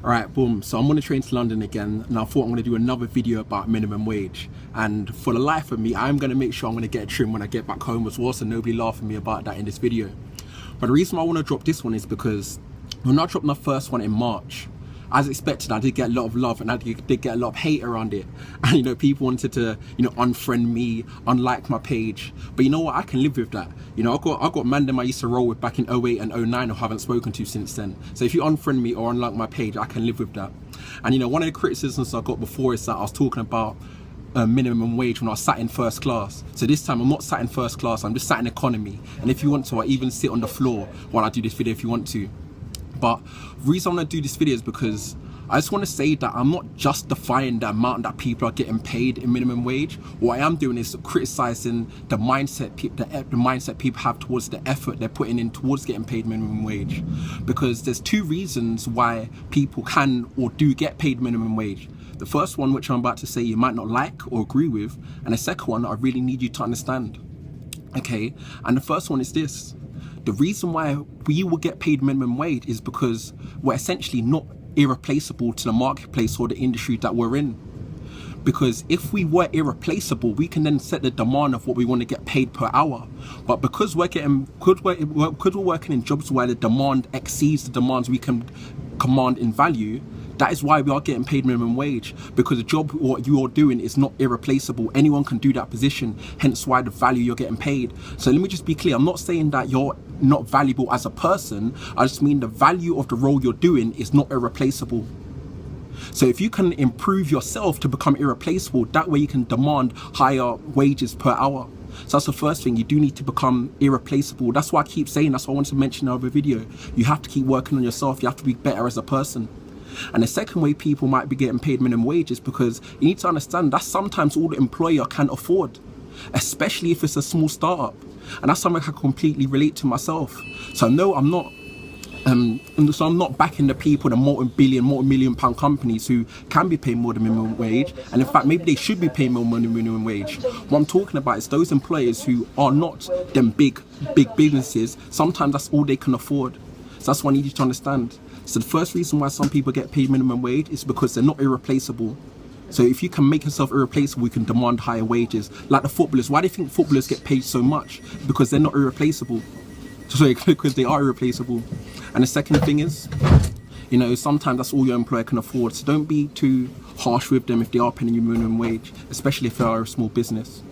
Alright, boom. So I'm on the train to London again, and I thought I'm going to do another video about minimum wage. And for the life of me, I'm going to make sure I'm going to get a trim when I get back home as well, so nobody laugh at me about that in this video. But the reason why I want to drop this one is because when I dropped my first one in March, as expected, I did get a lot of love and I did get a lot of hate around it. And people wanted to, unfriend me, unlike my page. But you know what? I can live with that. I got man them I used to roll with back in 08 and 09 who I haven't spoken to since then. So if you unfriend me or unlike my page, I can live with that. And one of the criticisms I got before is that I was talking about minimum wage when I was sat in first class. So this time I'm not sat in first class, I'm just sat in economy. And if you want to, I even sit on the floor while I do this video if you want to. But the reason I'm going to do this video is because I just want to say that I'm not justifying the amount that people are getting paid in minimum wage. What I am doing is criticizing the mindset people have towards the effort they're putting in towards getting paid minimum wage. Because there's two reasons why people can or do get paid minimum wage. The first one, which I'm about to say, you might not like or agree with, and the second one I really need you to understand. Okay, and the first one is this. The reason why we will get paid minimum wage is because we're essentially not irreplaceable to the marketplace or the industry that we're in. Because if we were irreplaceable, we can then set the demand of what we want to get paid per hour. But because we're working in jobs where the demand exceeds the demands we can command in value, that is why we are getting paid minimum wage, because the job what you are doing is not irreplaceable. Anyone can do that position, hence why the value you're getting paid. So let me just be clear, I'm not saying that you're not valuable as a person, I just mean the value of the role you're doing is not irreplaceable. So if you can improve yourself to become irreplaceable, that way you can demand higher wages per hour. So that's the first thing, you do need to become irreplaceable. That's why I keep saying, that's why I wanted to mention in another video. You have to keep working on yourself, you have to be better as a person. And the second way people might be getting paid minimum wage is because you need to understand that's sometimes all the employer can afford, especially if it's a small startup. And that's something I completely relate to myself. So no, I'm not backing the people, the multi-million pound companies who can be paid more than minimum wage. And in fact, maybe they should be paying more than minimum wage. What I'm talking about is those employers who are not them big businesses. Sometimes that's all they can afford. So that's what I need you to understand. So the first reason why some people get paid minimum wage is because they're not irreplaceable. So if you can make yourself irreplaceable, you can demand higher wages. Like the footballers, why do you think footballers get paid so much? Because they're not irreplaceable. Sorry, because they are irreplaceable. And the second thing is, sometimes that's all your employer can afford. So don't be too harsh with them if they are paying you minimum wage, especially if they are a small business.